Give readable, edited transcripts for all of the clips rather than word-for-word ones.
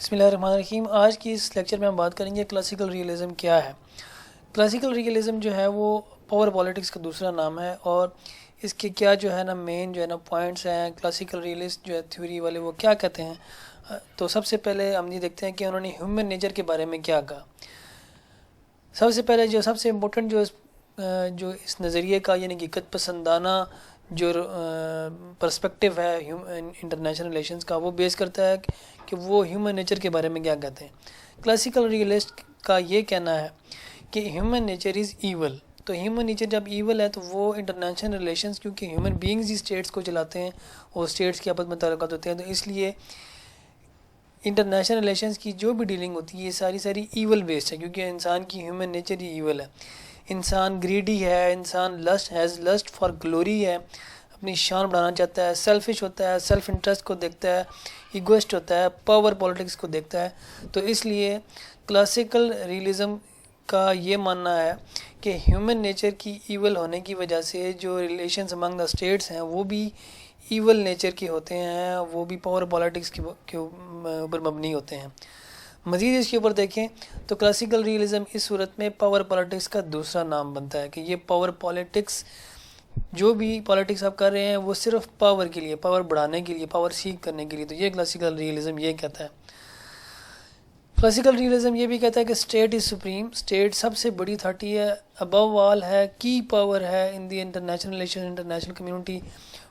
بسم اللہ الرحمن الرحیم۔ آج کی اس لیکچر میں ہم بات کریں گے کلاسیکل ریئلزم کیا ہے۔ کلاسیکل ریئلزم جو ہے وہ پاور پالیٹکس کا دوسرا نام ہے، اور اس کے کیا جو ہے نا مین جو ہے نا پوائنٹس ہیں، کلاسیکل ریئلسٹ جو ہے تھیوری والے وہ کیا کہتے ہیں۔ تو سب سے پہلے ہم یہ دیکھتے ہیں کہ انہوں نے ہیومن نیچر کے بارے میں کیا کہا۔ سب سے پہلے جو سب سے امپورٹنٹ جو اس نظریے کا یعنی حقیقت پسندانہ جو پرسپیکٹیو ہے انٹرنیشنل ریلیشنز کا، وہ بیس کرتا ہے کہ وہ ہیومن نیچر کے بارے میں کیا کہتے ہیں۔ کلاسیکل ریئلسٹ کا یہ کہنا ہے کہ ہیومن نیچر از ایول۔ تو ہیومن نیچر جب ایول ہے تو وہ انٹرنیشنل ریلیشنز، کیونکہ ہیومن بینگز ہی اسٹیٹس کو چلاتے ہیں اور اسٹیٹس کی آپس میں تعلقات ہوتے ہیں، تو اس لیے انٹرنیشنل ریلیشنز کی جو بھی ڈیلنگ ہوتی ہے یہ ساری ایول بیسڈ ہے، کیونکہ انسان کی ہیومن نیچر ہی ایول ہے۔ انسان گریڈی ہے، انسان لسٹ فار گلوری ہے، اپنی شان بڑھانا چاہتا ہے، سیلفش ہوتا ہے، سیلف انٹرسٹ کو دیکھتا ہے، ایگوسٹ ہوتا ہے، پاور پالیٹکس کو دیکھتا ہے۔ تو اس لیے کلاسیکل ریئلزم کا یہ ماننا ہے کہ ہیومن نیچر کی ایول ہونے کی وجہ سے جو ریلیشنز امنگ دا اسٹیٹس ہیں وہ بھی ایول نیچر کے ہوتے ہیں، وہ بھی پاور پالیٹکس کے اوپر مبنی ہوتے ہیں۔ مزید اس کے اوپر دیکھیں تو کلاسیکل ریئلزم اس صورت میں پاور پالیٹکس کا دوسرا نام بنتا ہے کہ یہ پاور پالیٹکس، جو بھی پالیٹکس آپ کر رہے ہیں وہ صرف پاور کے لیے، پاور بڑھانے کے لیے، پاور سیک کرنے کے لیے۔ تو یہ کلاسیکل ریئلزم یہ کہتا ہے۔ کلاسیکل ریئلزم یہ بھی کہتا ہے کہ اسٹیٹ از سپریم، اسٹیٹ سب سے بڑی اتھارٹی ہے، ابو آل ہے، کی پاور ہے in the international relation, international community.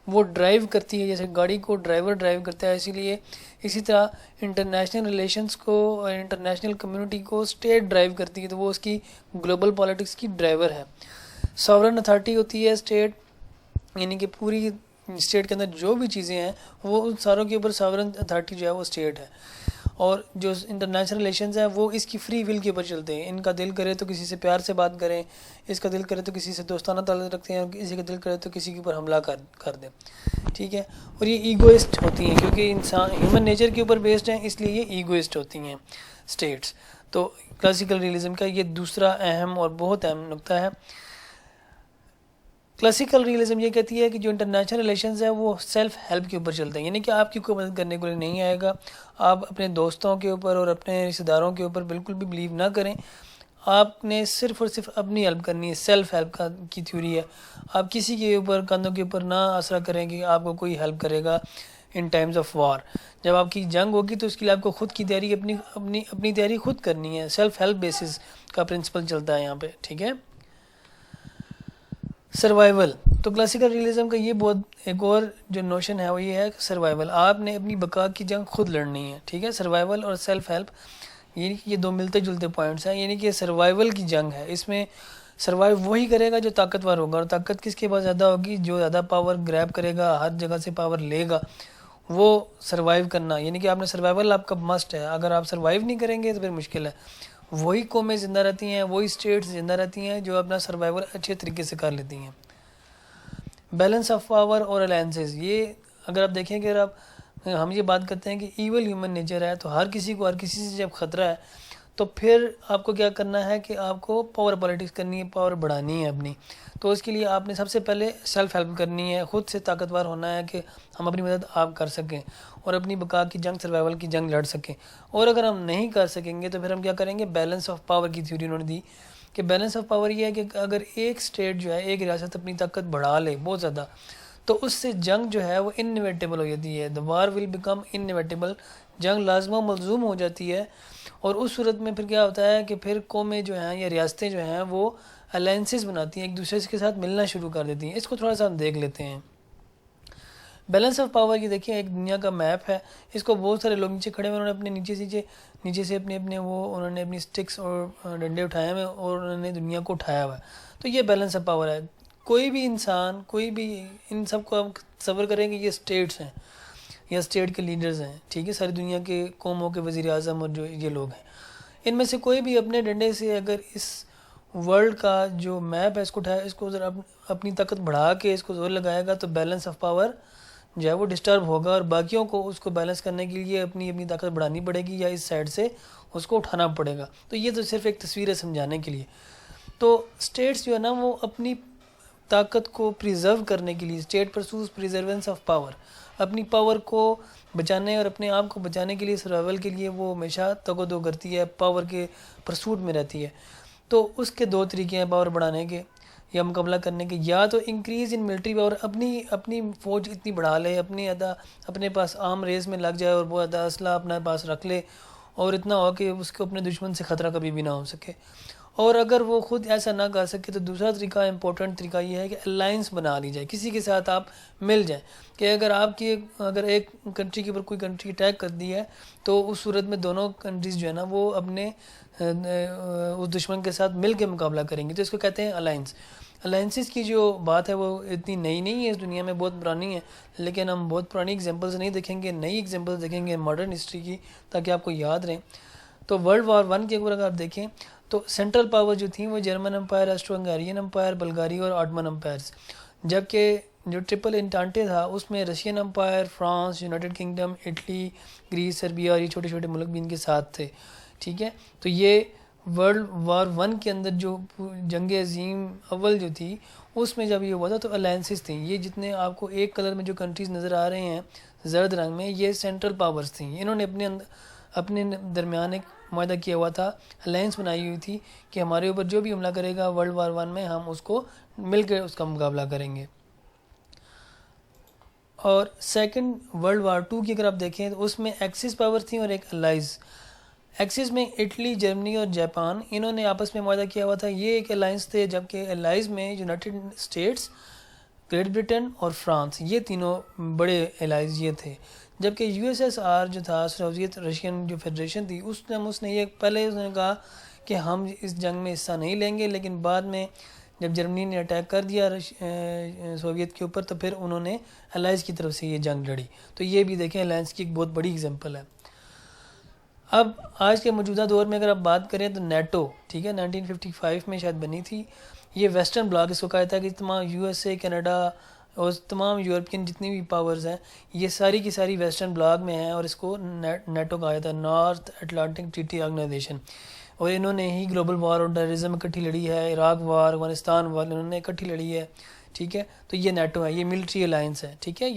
وہ ڈرائیو کرتی ہے، جیسے گاڑی کو ڈرائیور ڈرائیو کرتا ہے، اسی طرح انٹرنیشنل ریلیشنز کو اور انٹرنیشنل کمیونٹی کو اسٹیٹ ڈرائیو کرتی ہے، تو وہ اس کی گلوبل پالیٹکس کی ڈرائیور ہے۔ ساورن اتھارٹی ہوتی ہے اسٹیٹ، یعنی کہ پوری اسٹیٹ کے اندر جو بھی چیزیں ہیں وہ ان ساروں کے اوپر ساورن اتھارٹی جو ہے وہ اسٹیٹ ہے۔ اور جو انٹرنیشنل ریلیشنز ہیں وہ اس کی فری ول کے اوپر چلتے ہیں، ان کا دل کرے تو کسی سے پیار سے بات کریں، اس کا دل کرے تو کسی سے دوستانہ تعلق رکھتے ہیں، اور کسی کا دل کرے تو کسی کے اوپر حملہ کر دیں، ٹھیک ہے۔ اور یہ ایگوئسٹ ہوتی ہیں، کیونکہ انسان ہیومن نیچر کے اوپر بیسڈ ہیں، اس لیے یہ ایگوئسٹ ہوتی ہیں اسٹیٹس۔ تو کلاسیکل ریئلزم کا یہ دوسرا اہم اور بہت اہم نقطہ ہے۔ کلاسیکل ریئلزم یہ کہتی ہے کہ جو انٹرنیشنل ریلیشنز ہیں وہ سیلف ہیلپ کے اوپر چلتے ہیں، یعنی کہ آپ کی کوئی مدد کرنے کے لیے نہیں آئے گا۔ آپ اپنے دوستوں کے اوپر اور اپنے رشتہ داروں کے اوپر بالکل بھی بلیو نہ کریں، آپ نے صرف اور صرف اپنی ہیلپ کرنی ہے۔ سیلف ہیلپ کی تھیوری ہے، آپ کسی کے اوپر کندھوں کے اوپر نہ آسرا کریں کہ آپ کو کوئی ہیلپ کرے گا ان ٹائمز آف وار۔ جب آپ کی جنگ ہوگی تو اس کے لیے آپ کو خود کی تیاری اپنی تیاری خود کرنی ہے۔ سیلف ہیلپ بیسس کا پرنسپل چلتا ہے یہاں پہ، ٹھیک ہے۔ سروائیول، تو کلاسیکل ریئلزم کا یہ بہت ایک اور جو نوشن ہے وہ یہ ہے کہ سروائیول، آپ نے اپنی بقا کی جنگ خود لڑنی ہے، ٹھیک ہے۔ سروائیول اور سیلف ہیلپ یہ دو ملتے جلتے پوائنٹس ہیں، یعنی کہ سروائیول کی جنگ ہے، اس میں سروائیو وہی کرے گا جو طاقتور ہوگا، اور طاقت کس کے پاس زیادہ ہوگی؟ جو زیادہ پاور گریب کرے گا، ہر جگہ سے پاور لے گا، وہ سروائیو کرنا، یعنی کہ آپ نے سروائیول آپ کا مسٹ ہے۔ اگر آپ سروائیو نہیں کریں گے تو پھر مشکل ہے۔ وہی قومیں زندہ رہتی ہیں، وہی اسٹیٹس زندہ رہتی ہیں جو اپنا سروائیول اچھے طریقے سے کر لیتی ہیں۔ بیلنس آف پاور اور الائنسز، یہ اگر آپ دیکھیں کہ ہم یہ بات کرتے ہیں کہ ایول ہیومن نیچر ہے، تو ہر کسی سے جب خطرہ ہے تو پھر آپ کو کیا کرنا ہے کہ آپ کو پاور پالیٹکس کرنی ہے، پاور بڑھانی ہے اپنی۔ تو اس کے لیے آپ نے سب سے پہلے سیلف ہیلپ کرنی ہے، خود سے طاقتور ہونا ہے کہ ہم اپنی مدد آپ کر سکیں اور اپنی بقا کی جنگ، سروائیول کی جنگ لڑ سکیں۔ اور اگر ہم نہیں کر سکیں گے تو پھر ہم کیا کریں گے؟ بیلنس آف پاور کی تھیوری انہوں نے دی کہ بیلنس آف پاور یہ ہے کہ اگر ایک اسٹیٹ جو ہے، ایک ریاست اپنی طاقت بڑھا لے بہت زیادہ، تو اس سے جنگ جو ہے وہ انیویٹیبل ہو جاتی ہے، the war will become inevitable، جنگ لازم و ملزوم ہو جاتی ہے۔ اور اس صورت میں پھر کیا ہوتا ہے کہ پھر قومیں جو ہیں یا ریاستیں جو ہیں وہ الائنسز بناتی ہیں، ایک دوسرے کے ساتھ ملنا شروع کر دیتی ہیں۔ اس کو تھوڑا سا ہم دیکھ لیتے ہیں۔ بیلنس آف پاور یہ دیکھیں ایک دنیا کا میپ ہے، اس کو بہت سارے لوگ نیچے کھڑے ہوئے، انہوں نے اپنے نیچے سے اپنے انہوں نے اپنی سٹکس اور ڈنڈے اٹھائے ہوئے اور انہوں نے دنیا کو اٹھایا ہوا ہے۔ تو یہ بیلنس آف پاور ہے۔ کوئی بھی انسان، کوئی بھی، ان سب کو آپ تصور کریں کہ یہ اسٹیٹس ہیں یا اسٹیٹ کے لیڈرز ہیں، ٹھیک ہے، ساری دنیا کے قوموں کے وزیر اعظم اور جو یہ لوگ ہیں، ان میں سے کوئی بھی اپنے ڈنڈے سے اگر اس ورلڈ کا جو میپ ہے اس کو اٹھائے، اس کو ذرا اپنی طاقت بڑھا کے اس کو زور لگائے گا تو بیلنس آف پاور جو ہے وہ ڈسٹرب ہوگا، اور باقیوں کو اس کو بیلنس کرنے کے لیے اپنی طاقت بڑھانی پڑے گی یا اس سائڈ سے اس کو اٹھانا پڑے گا۔ تو یہ تو صرف ایک تصویر ہے سمجھانے کے لیے۔ تو اسٹیٹس جو ہے نا وہ اپنی طاقت کو پریزرو کرنے کے لیے، اسٹیٹ پرسوز پریزرونس آف پاور، اپنی پاور کو بچانے اور اپنے آپ کو بچانے کے لیے، سروائیول کے لیے وہ ہمیشہ تگ و دو کرتی ہے، پاور کے پرسوٹ میں رہتی ہے. تو اس کے دو طریقے ہیں پاور بڑھانے کے یا مقابلہ کرنے کے، یا تو انکریز ان ملٹری پاور، اپنی فوج اتنی بڑھا لے، اپنے پاس عام ریس میں لگ جائے اور بہت زیادہ اسلحہ اپنے پاس رکھ لے، اور اتنا ہو کہ اس کو اپنے دشمن سے خطرہ کبھی بھی نہ ہو سکے. اور اگر وہ خود ایسا نہ کر سکے تو دوسرا طریقہ، امپورٹنٹ طریقہ یہ ہے کہ الائنس بنا لی جائے، کسی کے ساتھ آپ مل جائیں، کہ اگر ایک کنٹری کے اوپر کوئی کنٹری اٹیک کر دی ہے تو اس صورت میں دونوں کنٹریز جو ہے نا وہ اپنے اس دشمن کے ساتھ مل کے مقابلہ کریں گے، تو اس کو کہتے ہیں الائنس. الائنسز کی جو بات ہے وہ اتنی نئی نہیں ہے، اس دنیا میں بہت پرانی ہے، لیکن ہم بہت پرانی ایگزامپلز نہیں دیکھیں گے، نئی ایگزامپلز دیکھیں گے ماڈرن ہسٹری کی، تاکہ آپ کو یاد رہیں. تو ورلڈ وار 1 کے اوپر اگر آپ دیکھیں تو سینٹرل پاور جو تھیں وہ German empire, Austro Hungarian empire, بلغاری اور آٹمن امپائرز، جبکہ جو ٹرپل انٹانٹے تھا اس میں Russian empire, France, United Kingdom, Italy, Greece, Serbia اور یہ چھوٹے چھوٹے ملک بھی ان کے ساتھ تھے. ٹھیک ہے، تو یہ ورلڈ وار 1 کے اندر جو جنگ عظیم اول جو تھی اس میں جب یہ ہوا تھا تو الائنسز تھیں. یہ جتنے آپ کو ایک کلر میں جو کنٹریز نظر آ رہے ہیں زرد رنگ میں، یہ سینٹرل پاورز تھیں. انہوں نے اپنے درمیان ایک معاہدہ کیا ہوا تھا، الائنس بنائی ہوئی تھی کہ ہمارے اوپر جو بھی حملہ کرے گا ورلڈ وار 1 میں ہم اس کو مل کے اس کا مقابلہ کریں گے. اور سیکنڈ ورلڈ وار 2 کی اگر آپ دیکھیں تو اس میں ایکسس پاور تھیں اور ایک الائز. ایکسس میں اٹلی، جرمنی اور جاپان، انہوں نے آپس میں معاہدہ کیا ہوا تھا، یہ ایک الائنس تھے، جبکہ الائز میں یونائٹڈ اسٹیٹس، گریٹ برٹن اور فرانس، یہ تینوں بڑے الائز یہ تھے. جبکہ یو ایس ایس آر جو تھا، سوویت رشین جو فیڈریشن تھی، اس نے کہا کہ ہم اس جنگ میں حصہ نہیں لیں گے، لیکن بعد میں جب جرمنی نے اٹیک کر دیا سوویت کے اوپر تو پھر انہوں نے الائز کی طرف سے یہ جنگ لڑی. تو یہ بھی دیکھیں الائنس کی ایک بہت بڑی ایگزامپل ہے. اب آج کے موجودہ دور میں اگر آپ بات کریں تو نیٹو، ٹھیک ہے، 1955 میں شاید بنی تھی. یہ ویسٹرن بلاک اس کو کہا تھا کہ تمام یو ایس اے، کینیڈا اور تمام یورپین جتنی بھی پاورز ہیں یہ ساری کی ساری ویسٹرن بلاک میں ہیں، اور اس کو نیٹو کہا جاتا ہے، نارتھ اٹلانٹک ٹریٹی آرگنائزیشن. اور انہوں نے ہی گلوبل وار اور ٹیررزم اکٹھی لڑی ہے، عراق وار، افغانستان وار انہوں نے اکٹھی لڑی ہے. ٹھیک ہے، تو یہ نیٹو ہے، یہ ملٹری الائنس ہے. ٹھیک ہے،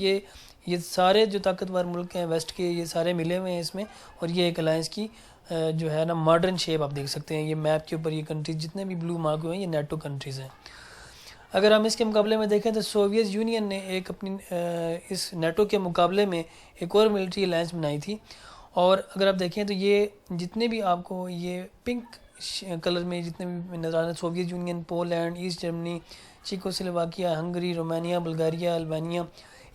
یہ سارے جو طاقتور ملک ہیں ویسٹ کے، یہ سارے ملے ہوئے ہیں اس میں، اور یہ ایک الائنس کی جو ہے نا ماڈرن شیپ آپ دیکھ سکتے ہیں. یہ میپ کے اوپر یہ کنٹریز جتنے بھی بلو مارک ہوئے ہیں یہ نیٹو کنٹریز ہیں. اگر ہم اس کے مقابلے میں دیکھیں تو سوویت یونین نے ایک اپنی اس نیٹو کے مقابلے میں ایک اور ملٹری الائنس بنائی تھی. اور اگر آپ دیکھیں تو یہ جتنے بھی آپ کو یہ پنک کلر میں جتنے بھی نظر آ رہے ہیں، Soviet Union, Poland, East Germany, Czechoslovakia, Hungary, Romania, Bulgaria, Albania,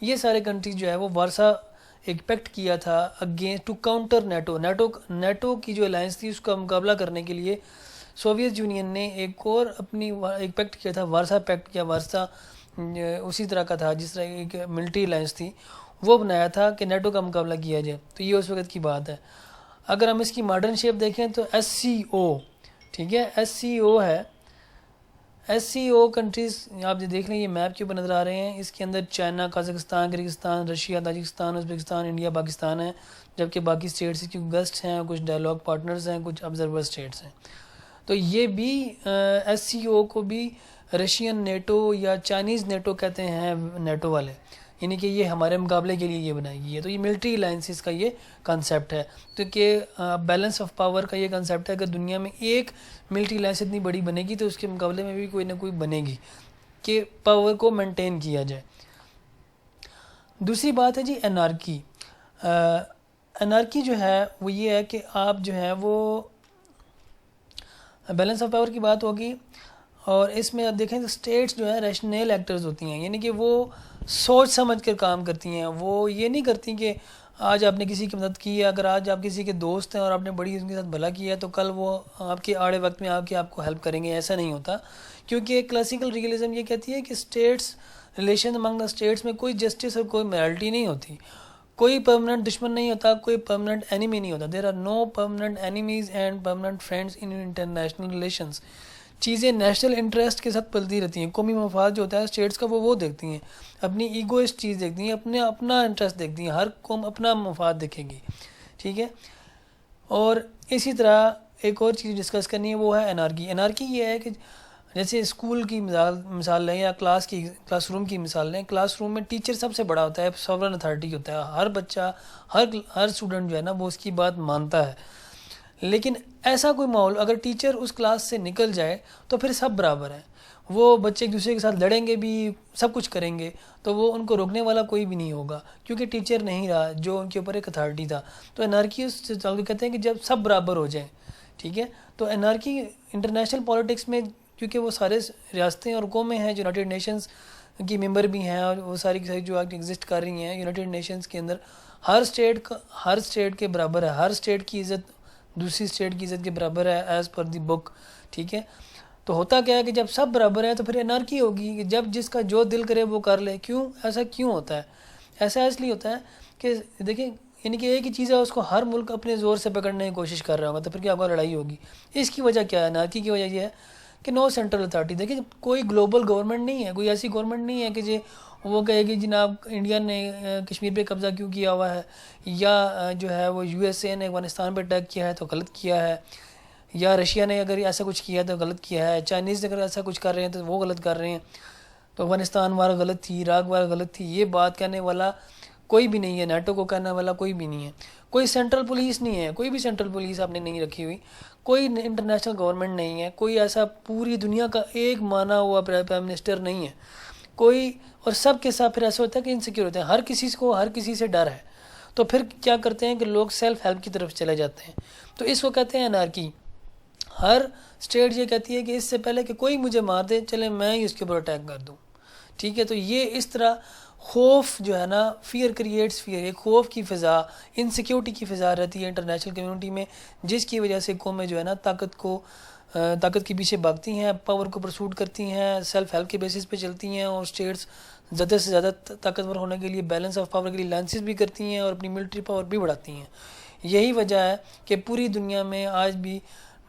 یہ سارے کنٹریز جو ہے وہ وارسا ایک پیکٹ کیا تھا اگینسٹ ٹو کاؤنٹر نیٹو کی جو الائنس تھی اس کا مقابلہ کرنے کے لیے سوویت یونین نے ایک اور ایک پیکٹ کیا تھا، وارسا پیکٹ کیا. وارسا اسی طرح کا تھا جس طرح ایک ملٹری الائنس تھی، وہ بنایا تھا کہ نیٹو کا مقابلہ کیا جائے. تو یہ اس وقت کی بات ہے. اگر ہم اس کی ماڈرن شیپ دیکھیں تو ایس سی او، ٹھیک ہے، ایس سی او ہے. ایس سی او کنٹریز آپ جو دیکھ لیں یہ میپ کے اوپر نظر آ رہے ہیں، اس کے اندر China, Kazakhstan, Kyrgyzstan, Russia, Tajikistan, Uzbekistan, India, Pakistan ہیں، جبکہ باقی اسٹیٹس کی گسٹ ہیں، کچھ ڈائیلاگ پارٹنرز ہیں، کچھ آبزرور اسٹیٹس ہیں. تو یہ بھی ایس سی او کو بھی رشین نیٹو یا چائنیز نیٹو کہتے ہیں نیٹو والے، یعنی کہ یہ ہمارے مقابلے کے لیے یہ بنائی گئی ہے. تو یہ ملٹری الائنسز کا یہ کنسیپٹ ہے، کیونکہ بیلنس آف پاور کا یہ کنسیپٹ ہے کہ دنیا میں ایک ملٹری الائنس اتنی بڑی بنے گی تو اس کے مقابلے میں بھی کوئی نہ کوئی بنے گی کہ پاور کو مینٹین کیا جائے. دوسری بات ہے جی انارکی. انارکی جو ہے وہ یہ ہے کہ آپ جو ہے وہ بیلنس آف پاور کی بات ہوگی، اور اس میں آپ دیکھیں تو اسٹیٹس جو ہے ریشنل ایکٹرز ہوتی ہیں، یعنی کہ وہ سوچ سمجھ کر کام کرتی ہیں. وہ یہ نہیں کرتی کہ آج آپ نے کسی کی مدد کی ہے، اگر آج آپ کسی کے دوست ہیں اور آپ نے بڑی ان کے ساتھ بھلا کیا ہے تو کل وہ آپ کے آڑے وقت میں آپ کو ہیلپ کریں گے. ایسا نہیں ہوتا، کیونکہ کلاسیکل ریئلزم یہ کہتی ہے کہ اسٹیٹس ریلیشن امنگ دا اسٹیٹس میں کوئی جسٹس اور کوئی میرالٹی نہیں ہوتی، کوئی پرماننٹ دشمن نہیں ہوتا، کوئی پرماننٹ اینیمی نہیں ہوتا. There are no permanent enemies and permanent friends in international relations. چیزیں نیشنل انٹرسٹ کے ساتھ پلتی رہتی ہیں. قومی مفاد جو ہوتا ہے اسٹیٹس کا وہ دیکھتی ہیں، اپنی ایگوئسٹ چیز دیکھتی ہیں، اپنا انٹرسٹ دیکھتی ہیں. ہر قوم اپنا مفاد دیکھے گی، ٹھیک ہے. اور اسی طرح ایک اور چیز ڈسکس کرنی ہے وہ ہے انارکی. انارکی یہ ہے کہ جیسے اسکول کی مثال لیں یا کلاس روم کی مثال لیں. کلاس روم میں ٹیچر سب سے بڑا ہوتا ہے, سوورن اتھارٹی ہوتا ہے. ہر بچہ ہر اسٹوڈنٹ جو ہے نا وہ اس کی بات مانتا ہے. لیکن ایسا کوئی ماحول, اگر ٹیچر اس کلاس سے نکل جائے تو پھر سب برابر ہیں. وہ بچے ایک دوسرے کے ساتھ لڑیں گے بھی, سب کچھ کریں گے, تو وہ ان کو روکنے والا کوئی بھی نہیں ہوگا, کیونکہ ٹیچر نہیں رہا جو ان کے اوپر ایک اتھارٹی تھا. تو انارکی اس سے کہتے ہیں کہ جب سب برابر ہو جائیں, ٹھیک ہے. تو انارکی انٹرنیشنل پالیٹکس میں, کیونکہ وہ سارے ریاستیں اور قومیں ہیں جو یونائٹڈ نیشنز کی ممبر بھی ہیں, اور وہ ساری کی ساری جو ایگزسٹ کر رہی ہیں یونائٹڈ نیشنز کے اندر, ہر اسٹیٹ کے برابر ہے. ہر اسٹیٹ کی عزت دوسری اسٹیٹ کی عزت کے برابر ہے ایز پر دی بک, ٹھیک ہے. تو ہوتا کیا ہے کہ جب سب برابر ہیں تو پھر انارکی ہوگی کہ جب جس کا جو دل کرے وہ کر لے. کیوں ایسا کیوں ہوتا ہے؟ ایسا اس لیے ہوتا ہے کہ دیکھیں, یعنی کہ ایک ہی چیز ہے, اس کو ہر ملک اپنے زور سے پکڑنے کی کوشش کر رہا ہوگا, تو پھر کیا ہوگا, لڑائی ہوگی. اس کی وجہ کیا ہے؟ انارکی کی وجہ یہ ہے کہ نو سینٹرل اتھارٹی. دیکھیں کوئی گلوبل گورنمنٹ نہیں ہے, کوئی ایسی گورنمنٹ نہیں ہے کہ جی وہ کہے کہ جناب انڈیا نے کشمیر پہ قبضہ کیوں کیا ہوا ہے, یا جو ہے وہ یو ایس اے نے افغانستان پہ اٹیک کیا ہے تو غلط کیا ہے, یا رشیا نے اگر ایسا کچھ کیا ہے تو غلط کیا ہے, چائنیز اگر ایسا کچھ کر رہے ہیں تو وہ غلط کر رہے ہیں, تو افغانستان وار غلط تھی, عراق وار غلط تھی. یہ بات کہنے والا کوئی بھی نہیں ہے, نیٹو کو کہنے والا کوئی بھی نہیں ہے. کوئی سینٹرل پولیس نہیں ہے, کوئی بھی سینٹرل پولیس آپ نے نہیں رکھی ہوئی, کوئی انٹرنیشنل گورنمنٹ نہیں ہے, کوئی ایسا پوری دنیا کا ایک مانا ہوا پرائم منسٹر نہیں ہے کوئی. اور سب کے ساتھ پھر ایسا ہوتا ہے کہ انسیکیور ہوتے ہیں, ہر کسی سے ڈر ہے. تو پھر کیا کرتے ہیں کہ لوگ سیلف ہیلپ کی طرف چلے جاتے ہیں. تو اس کو کہتے ہیں انارکی. ہر اسٹیٹ یہ کہتی ہے کہ اس سے پہلے کہ کوئی مجھے مار دے, چلے میں ہی اس کے اوپر اٹیک کر دوں, ٹھیک ہے. تو یہ اس طرح خوف جو ہے نا, فیئر کریٹس فیئر, ایک خوف کی فضا, انسیکیورٹی کی فضا رہتی ہے انٹرنیشنل کمیونٹی میں, جس کی وجہ سے قومیں جو ہے نا طاقت کے پیچھے بھاگتی ہیں, پاور کو پرسوٹ کرتی ہیں, سیلف ہیلپ کے بیسس پہ چلتی ہیں, اور اسٹیٹس زیادہ سے زیادہ طاقتور ہونے کے لیے بیلنس آف پاور کے لیے لائنسز بھی کرتی ہیں, اور اپنی ملٹری پاور بھی بڑھاتی ہیں. یہی وجہ ہے کہ پوری دنیا میں آج بھی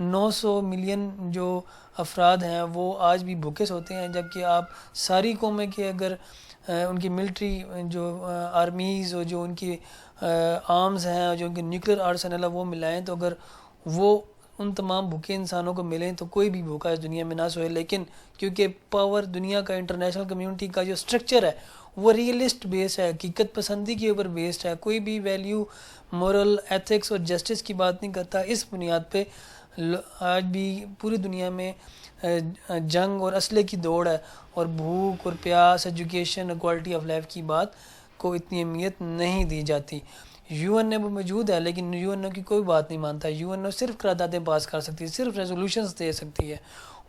900 ملین جو افراد ہیں وہ آج بھی بھوکے سوتے ہیں, جبکہ آپ ساری قومیں کے اگر ان کی ملٹری جو آرمیز اور جو ان کی آرمز ہیں, اور جو ان کے نیوکلیر آرسنل ہے وہ ملائیں, تو اگر وہ ان تمام بھوکے انسانوں کو ملیں تو کوئی بھی بھوکا اس دنیا میں نہ سوئے. لیکن کیونکہ پاور دنیا کا انٹرنیشنل کمیونٹی کا جو اسٹرکچر ہے وہ ریئلسٹ بیس ہے, حقیقت پسندی کے اوپر بیسڈ ہے, کوئی بھی ویلیو, مورل, ایتھکس اور جسٹس کی بات نہیں کرتا. اس بنیاد پہ آج بھی پوری دنیا میں جنگ اور اسلحے کی دوڑ ہے, اور بھوک اور پیاس, ایجوکیشن اور کوالٹی آف لائف کی بات کو اتنی اہمیت نہیں دی جاتی. یو این اے وہ موجود ہے, لیکن یو این اے کی کوئی بات نہیں مانتا. یو این اے صرف قراردادیں پاس کر سکتی ہے, صرف ریزولوشنز دے سکتی ہے,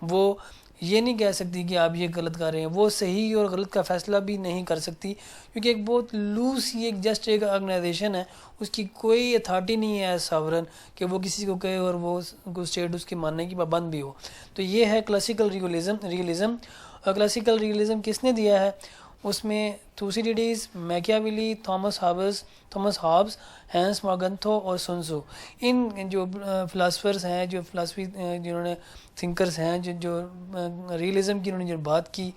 وہ یہ نہیں کہہ سکتی کہ آپ یہ غلط کر رہے ہیں. وہ صحیح اور غلط کا فیصلہ بھی نہیں کر سکتی, کیونکہ ایک بہت لوز سی ایک جسٹ ایک آرگنائزیشن ہے, اس کی کوئی اتھارٹی نہیں ہے ساورن کہ وہ کسی کو کہے اور وہ اسٹیٹ اس کے ماننے کی پابند بھی ہو. تو یہ ہے کلاسیکل ریئلزم. اور کلاسیکل ریئلزم کس نے دیا ہے؟ اس میں تھوسیڈیڈیز, میکیاویلی, تھامس ہابس, ہینس مارگنتھو اور سنسو, ان جو فلاسفرز ہیں, جو فلاسفی جنہوں نے تھنکرز ہیں, جو ریئلزم کی انہوں نے جو بات کی,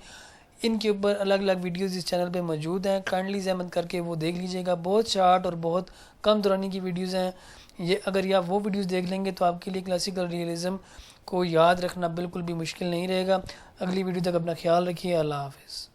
ان کے اوپر الگ الگ ویڈیوز اس چینل پہ موجود ہیں. کائنڈلی زحمت کر کے وہ دیکھ لیجئے گا. بہت شارٹ اور بہت کم دورانی کی ویڈیوز ہیں یہ. اگر آپ وہ ویڈیوز دیکھ لیں گے تو آپ کے لیے کلاسیکل ریئلزم کو یاد رکھنا بالکل بھی مشکل نہیں رہے گا. اگلی ویڈیو تک اپنا خیال رکھیے. اللہ حافظ.